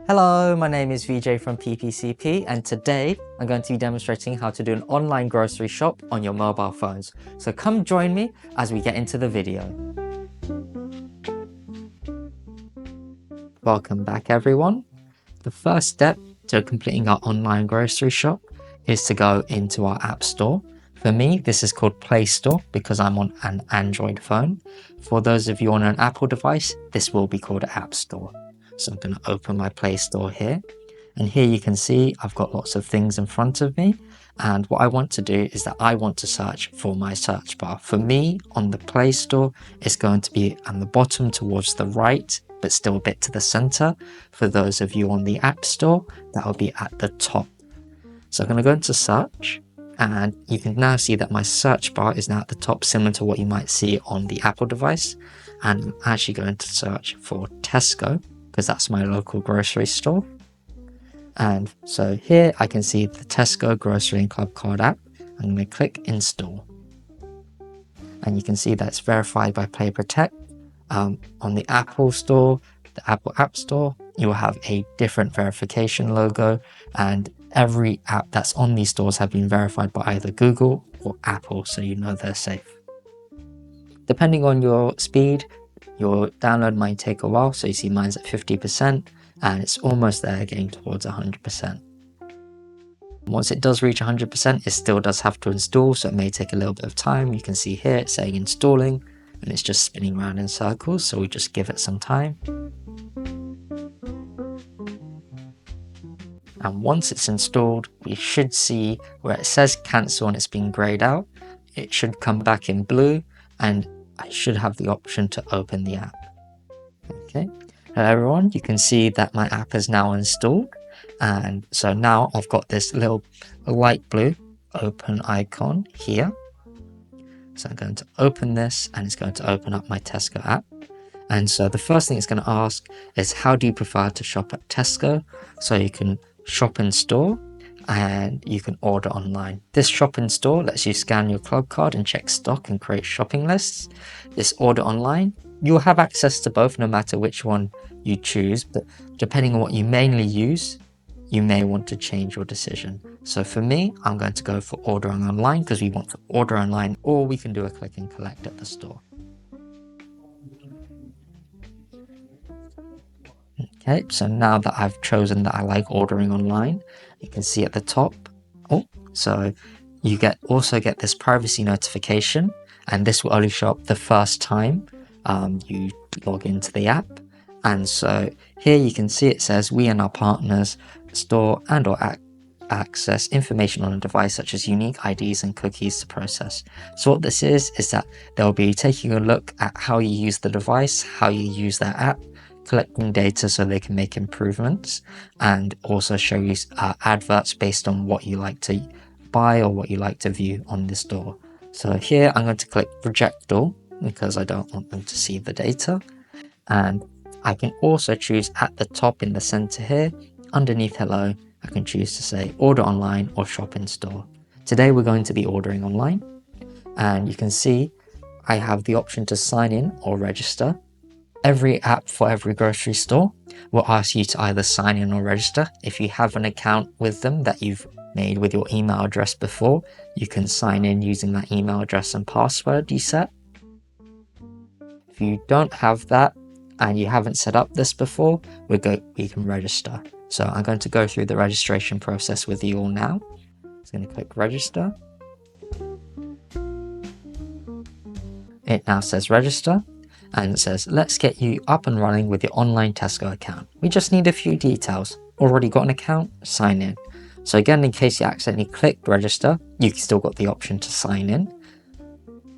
Hello, my name is VJ from PPCP, and today I'm going to be demonstrating how to do an online grocery shop on your mobile phones. So come join me as we get into the video. Welcome back everyone. The first step to completing our online grocery shop is to go into our app store. For me, this is called Play Store because I'm on an Android phone. For those of you on an Apple device, this will be called App Store. So I'm going to open my Play Store here, and here you can see I've got lots of things in front of me, and what I want to do is that I want to search for my search bar. For me on the Play Store, it's going to be on the bottom towards the right, but still a bit to the center. For those of you on the App Store, that will be at the top. So I'm going to go into search, and you can now see that my search bar is now at the top, similar to what you might see on the Apple device. And I'm actually going to search for Tesco, because that's my local grocery store. And so here I can see the Tesco Grocery and Club Card app. I'm going to click install. And you can see that it's verified by Play Protect. On the Apple Store, the Apple App Store, you will have a different verification logo, and every app that's on these stores have been verified by either Google or Apple, so you know they're safe. Depending on your speed, your download might take a while, so you see mine's at 50% and it's almost there, getting towards 100%. Once it does reach 100%, it still does have to install, so it may take a little bit of time. You can see here it's saying installing and it's just spinning around in circles, so we just give it some time. And once it's installed, we should see where it says cancel and it's been grayed out. It should come back in blue, and I should have the option to open the app. Okay, hello everyone, you can see that my app is now installed, and so now I've got this little light blue open icon here. So I'm going to open this, and it's going to open up my Tesco app. And so the first thing it's going to ask is, how do you prefer to shop at Tesco? So you can shop in store, and you can order online. This shop in store lets you scan your club card and check stock and create shopping lists. This order online, you'll have access to both no matter which one you choose, but depending on what you mainly use, you may want to change your decision. So for me, I'm going to go for ordering online because we want to order online, or we can do a click and collect at the store. Okay, so now that I've chosen that I like ordering online, you can see at the top, so you also get this privacy notification, and this will only show up the first time you log into the app. And so here you can see it says, we and our partners store and or access information on a device such as unique IDs and cookies to process. So what this is that they'll be taking a look at how you use the device, how you use their app, collecting data so they can make improvements, and also show you adverts based on what you like to buy or what you like to view on the store. So here I'm going to click reject all because I don't want them to see the data. And I can also choose at the top in the center here, underneath hello, I can choose to say order online or shop in store. Today we're going to be ordering online, and you can see I have the option to sign in or register. Every app for every grocery store will ask you to either sign in or register. If you have an account with them that you've made with your email address before, you can sign in using that email address and password you set. If you don't have that and you haven't set up this before, we can register. So I'm going to go through the registration process with you all now. I'm going to click register. It now says register. And it says, let's get you up and running with your online Tesco account. We just need a few details. Already got an account? Sign in. So again, in case you accidentally clicked register, you've still got the option to sign in.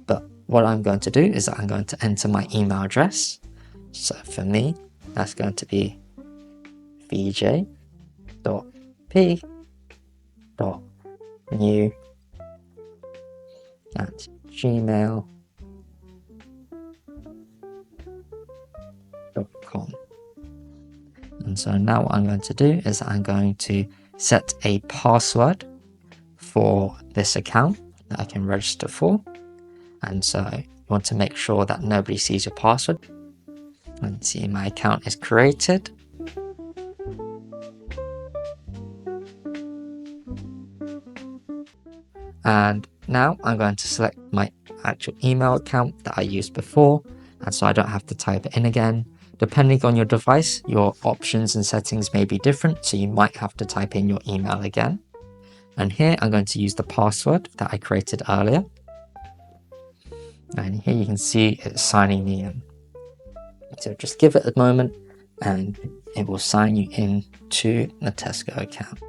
But what I'm going to do is that I'm going to enter my email address. So for me, that's going to be vj.p.new@gmail.com. And so now what I'm going to do is I'm going to set a password for this account. that I can register for. And so you want to make sure that nobody sees your password. And see, my account is created. And now I'm going to select my actual email account that I used before, and so I don't have to type it in again. Depending on your device, your options and settings may be different, so you might have to type in your email again. And here I'm going to use the password that I created earlier. And here you can see it's signing me in. So just give it a moment and it will sign you in to the Tesco account.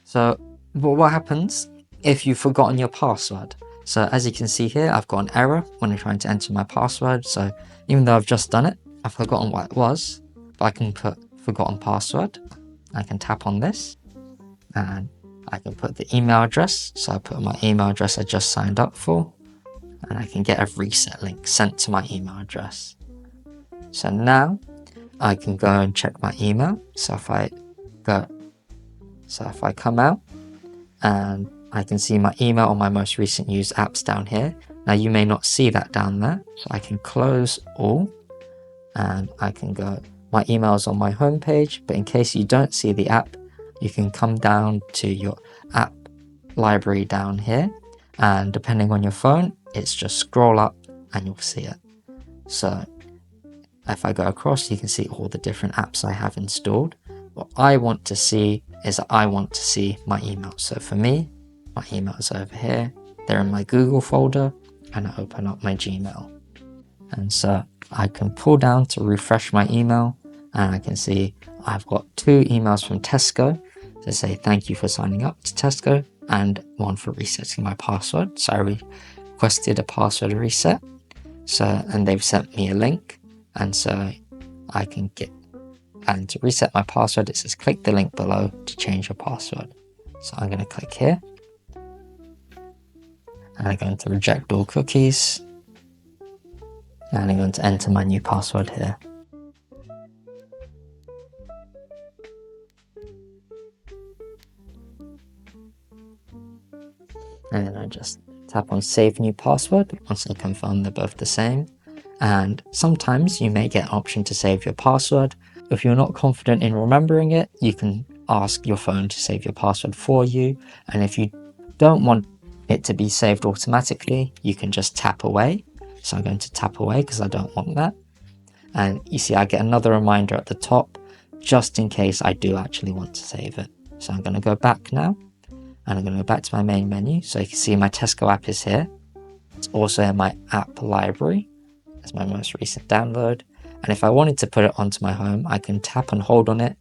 So what happens if you've forgotten your password? So as you can see here, I've got an error when I'm trying to enter my password. So even though I've just done it, I've forgotten what it was, but I can put forgotten password. I can tap on this and I can put the email address. So I put my email address I just signed up for, and I can get a reset link sent to my email address. So now I can go and check my email. So if I come out, and I can see my email on my most recent used apps down here. Now you may not see that down there, so I can close all and I can go, my email's on my home page, but in case you don't see the app, you can come down to your app library down here, and depending on your phone, it's just scroll up and you'll see it. So if I go across, you can see all the different apps I have installed. What I want to see is I want to see my email. So for me, my email is over here. They're in my Google folder, and I open up my Gmail. And so I can pull down to refresh my email, and I can see I've got 2 emails from Tesco to say thank you for signing up to Tesco, and 1 for resetting my password. So I requested a password reset. And they've sent me a link, and so I can get. And to reset my password, it says click the link below to change your password. So I'm going to click here. And I'm going to reject all cookies. And I'm going to enter my new password here. And then I just tap on save new password once I confirm they're both the same. And sometimes you may get an option to save your password. If you're not confident in remembering it, you can ask your phone to save your password for you. And if you don't want it to be saved automatically, you can just tap away. So I'm going to tap away because I don't want that. And you see I get another reminder at the top, just in case I do actually want to save it. So I'm going to go back now, and I'm going to go back to my main menu. So you can see my Tesco app is here. It's also in my app library. That's my most recent download. And if I wanted to put it onto my home, I can tap and hold on it.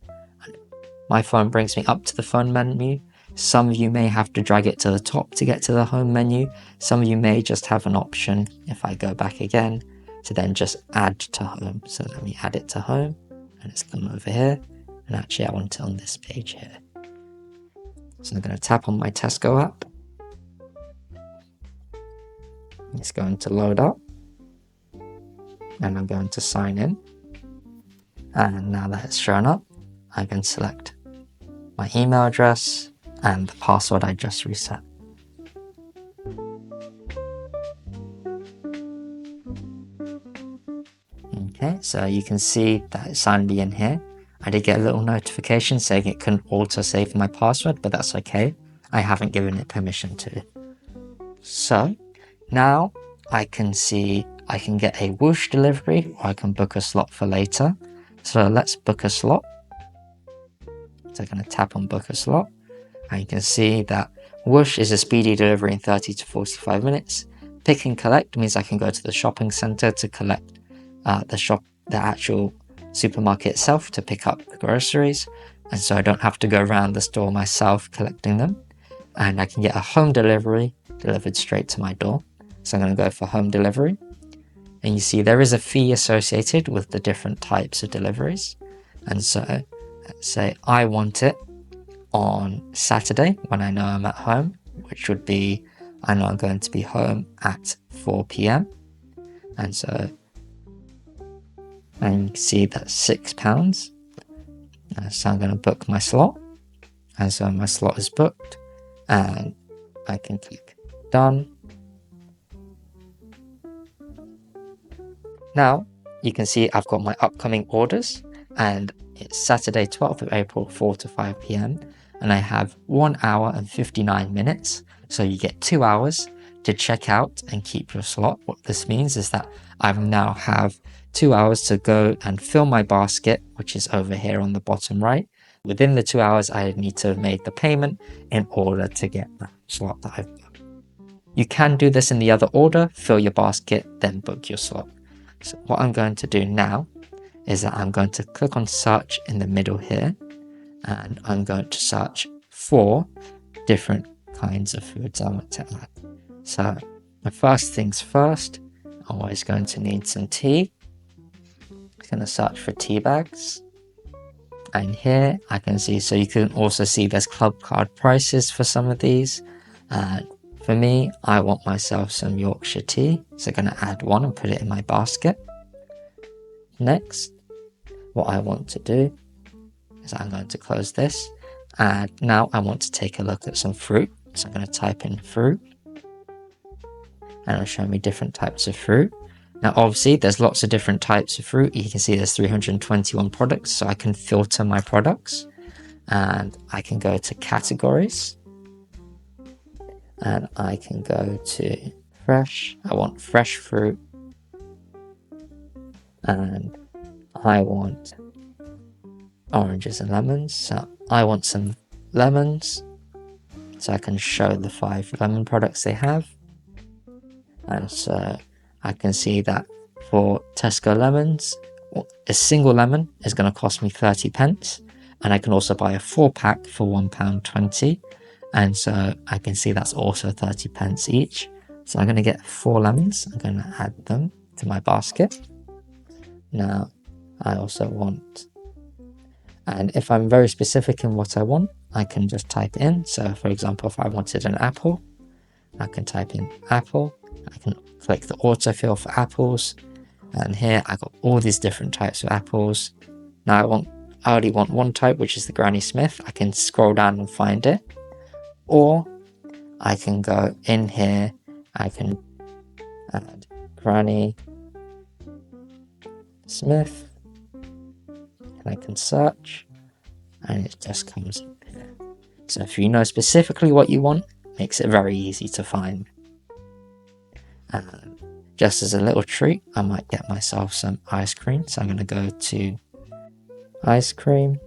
My phone brings me up to the phone menu. Some of you may have to drag it to the top to get to the home menu. Some of you may just have an option, if I go back again, to then just add to home. So let me add it to home, and it's come over here. And actually I want it on this page here. So I'm going to tap on my Tesco app. It's going to load up. And I'm going to sign in. And now that it's shown up, I can select my email address and the password I just reset. Okay, so you can see that it signed me in here. I did get a little notification saying it couldn't auto-save my password, but that's okay. I haven't given it permission to. So now I can see I can get a Whoosh delivery, or I can book a slot for later. So let's book a slot. So I'm going to tap on book a slot, and you can see that Whoosh is a speedy delivery in 30 to 45 minutes. Pick and collect means I can go to the shopping centre to collect the actual supermarket itself to pick up the groceries, and so I don't have to go around the store myself collecting them. And I can get a home delivery delivered straight to my door. So I'm going to go for home delivery. And you see there is a fee associated with the different types of deliveries. And so let's say I want it on Saturday when I know I'm at home, which would be, I know I'm going to be home at 4 p.m. And so, and you can see that's £6. So I'm going to book my slot. And so my slot is booked. And I can click done. Now you can see I've got my upcoming orders, and it's Saturday 12th of April 4 to 5 p.m. and I have 1 hour and 59 minutes. So you get 2 hours to check out and keep your slot. What this means is that I now have 2 hours to go and fill my basket, which is over here on the bottom right. Within the 2 hours, I need to have made the payment in order to get that slot that I've booked. You can do this in the other order, fill your basket, then book your slot. So what I'm going to do now is that I'm going to click on search in the middle here, and I'm going to search for different kinds of foods I want to add. So the first things first, I'm always going to need some tea. I'm going to search for tea bags. And here I can see, so you can also see there's club card prices for some of these. For me, I want myself some Yorkshire tea, so I'm going to add one and put it in my basket. Next, what I want to do is I'm going to close this, and now I want to take a look at some fruit. So I'm going to type in fruit, and it'll show me different types of fruit. Now obviously there's lots of different types of fruit. You can see there's 321 products, so I can filter my products, and I can go to categories, and I can go to fresh. I want fresh fruit, and I want oranges and lemons. So I want some lemons, so I can show the 5 lemon products they have. And so I can see that for Tesco lemons, a single lemon is going to cost me 30 pence, and I can also buy a 4-pack for £1.20, and so I can see that's also 30 pence each. So I'm going to get 4 lemons. I'm going to add them to my basket. Now I also want, and if I'm very specific in what I want, I can just type in. So for example, if I wanted an apple, I can type in apple. I can click the autofill for apples, and here I got all these different types of apples. Now I only want one type, which is the Granny Smith. I can scroll down and find it, or I can go in here. I can add Granny Smith, and I can search, and it just comes up here. So if you know specifically what you want, it makes it very easy to find. And just as a little treat, I might get myself some ice cream. So I'm going to go to ice cream,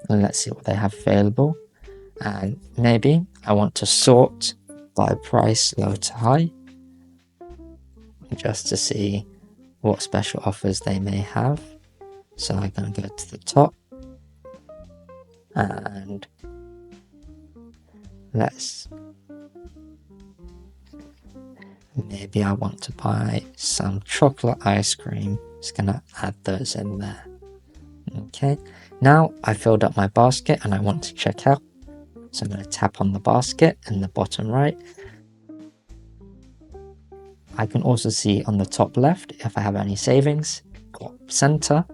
and let's see what they have available. And maybe I want to sort by price low to high, just to see what special offers they may have. So I'm going to go to the top, and maybe I want to buy some chocolate ice cream. Just going to add those in there. Okay, now I filled up my basket and I want to check out. So I'm going to tap on the basket in the bottom right. I can also see on the top left if I have any savings. Top center,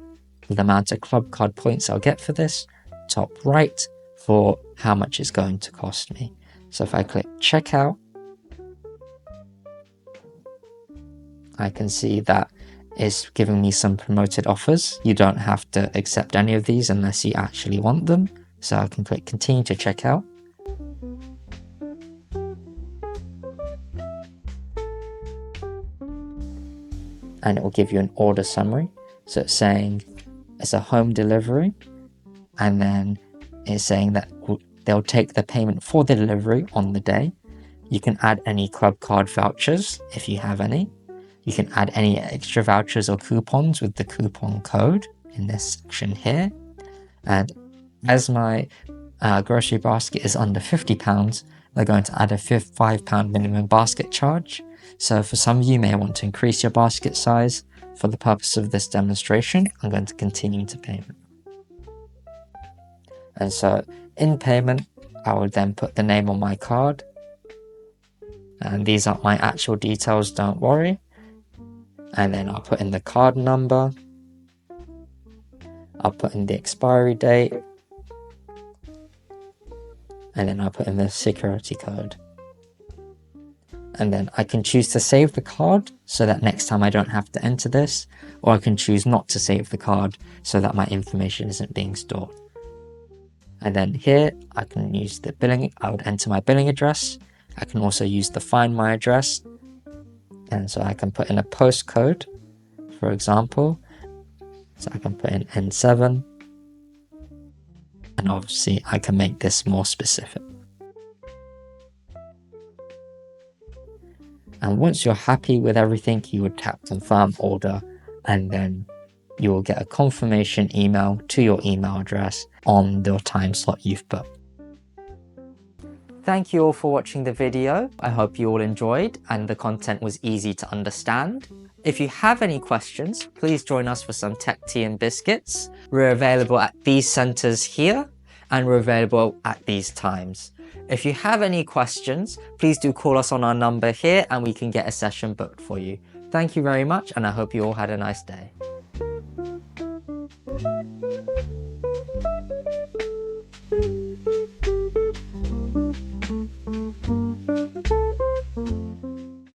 the amount of club card points I'll get for this. Top right for how much it's going to cost me. So if I click checkout, I can see that it's giving me some promoted offers. You don't have to accept any of these unless you actually want them. So I can click continue to checkout. And it will give you an order summary. So it's saying it's a home delivery, and then it's saying that they'll take the payment for the delivery on the day. You can add any club card vouchers if you have any. You can add any extra vouchers or coupons with the coupon code in this section here. And as my grocery basket is under £50, they're going to add a £5 minimum basket charge. So for some of you may want to increase your basket size. For the purpose of this demonstration, I'm going to continue to payment. And so in payment, I will then put the name on my card. And these are my actual details, don't worry. And then I'll put in the card number. I'll put in the expiry date. And then I'll put in the security code. And then I can choose to save the card so that next time I don't have to enter this, or I can choose not to save the card so that my information isn't being stored. And then here I can use the billing, I would enter my billing address. I can also use the find my address. And so I can put in a postcode, for example. So I can put in N7. And obviously I can make this more specific. And once you're happy with everything, you would tap confirm order, and then you will get a confirmation email to your email address on the time slot you've booked. Thank you all for watching the video. I hope you all enjoyed and the content was easy to understand. If you have any questions, please join us for some tech tea and biscuits. We're available at these centres here, and we're available at these times. If you have any questions, please do call us on our number here and we can get a session booked for you. Thank you very much, and I hope you all had a nice day.